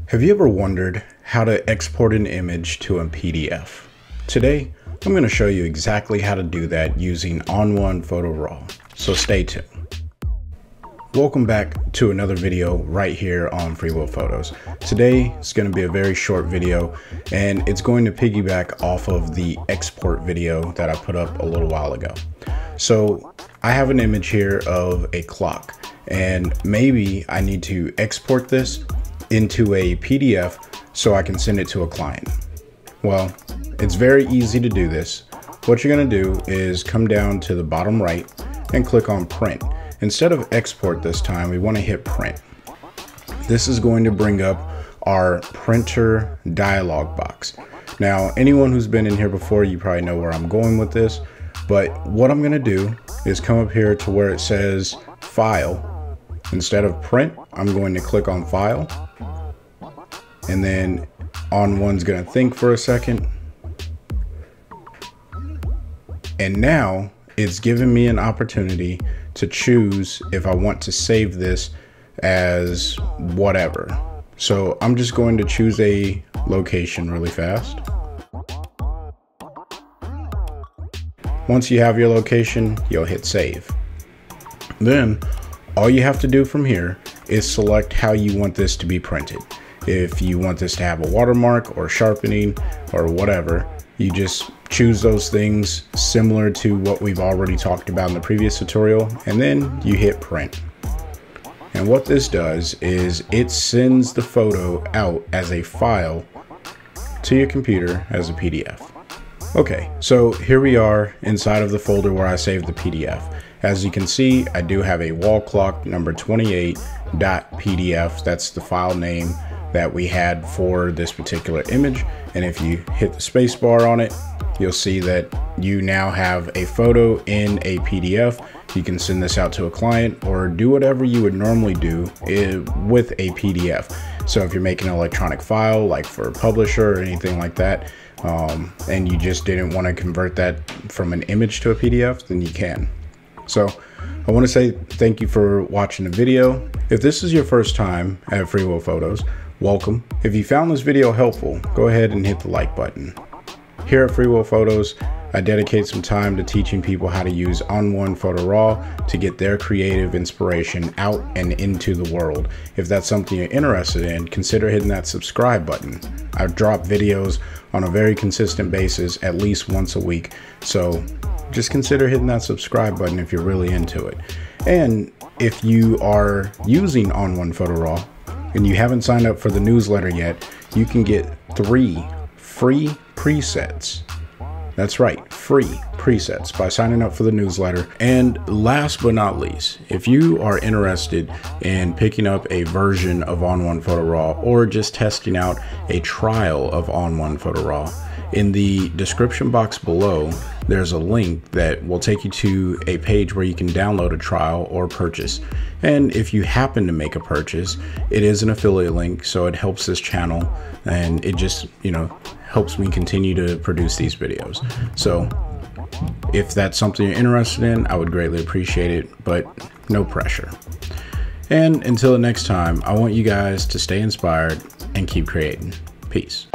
Have you ever wondered how to export an image to a PDF? Today, I'm going to show you exactly how to do that using ON1 Photo Raw, so stay tuned. Welcome back to another video right here on Free Will Photos. Today is going to be a very short video, and it's going to piggyback off of the export video that I put up a little while ago. So I have an image here of a clock, and maybe I need to export this into a PDF so I can send it to a client. Well, it's very easy to do this. What you're going to do is come down to the bottom right and click on print. Instead of export this time, we want to hit print. This is going to bring up our printer dialog box. Now, anyone who's been in here before, you probably know where I'm going with this, but what I'm going to do is come up here to where it says file. Instead of print, I'm going to click on file, and then ON1's going to think for a second. And now it's giving me an opportunity to choose if I want to save this as whatever. So I'm just going to choose a location really fast. Once you have your location, you'll hit save. Then all you have to do from here is select how you want this to be printed. If you want this to have a watermark or sharpening or whatever, you just choose those things similar to what we've already talked about in the previous tutorial, and then you hit print. And what this does is it sends the photo out as a file to your computer as a PDF. Okay, so here we are inside of the folder where I saved the PDF. As you can see, I do have a wall clock number 28.pdf. That's the file name that we had for this particular image. And if you hit the space bar on it, you'll see that you now have a photo in a PDF. You can send this out to a client or do whatever you would normally do with a PDF. So if you're making an electronic file, like for a publisher or anything like that, and you just didn't want to convert that from an image to a PDF, then you can. So I want to say thank you for watching the video. If this is your first time at Free Will Photos, welcome. If you found this video helpful, go ahead and hit the like button. Here at Free Will Photos, I dedicate some time to teaching people how to use ON1 Photo Raw to get their creative inspiration out and into the world. If that's something you're interested in, consider hitting that subscribe button. I drop videos on a very consistent basis, at least once a week. So just consider hitting that subscribe button if you're really into it. And if you are using ON1 Photo Raw and you haven't signed up for the newsletter yet, you can get 3 free presets. That's right, free presets by signing up for the newsletter. And last but not least, if you are interested in picking up a version of ON1 Photo Raw or just testing out a trial of ON1 Photo Raw, in the description box below, there's a link that will take you to a page where you can download a trial or purchase. And if you happen to make a purchase, it is an affiliate link, so it helps this channel, and it just, helps me continue to produce these videos. So if that's something you're interested in, I would greatly appreciate it, but no pressure. And until the next time, I want you guys to stay inspired and keep creating. Peace.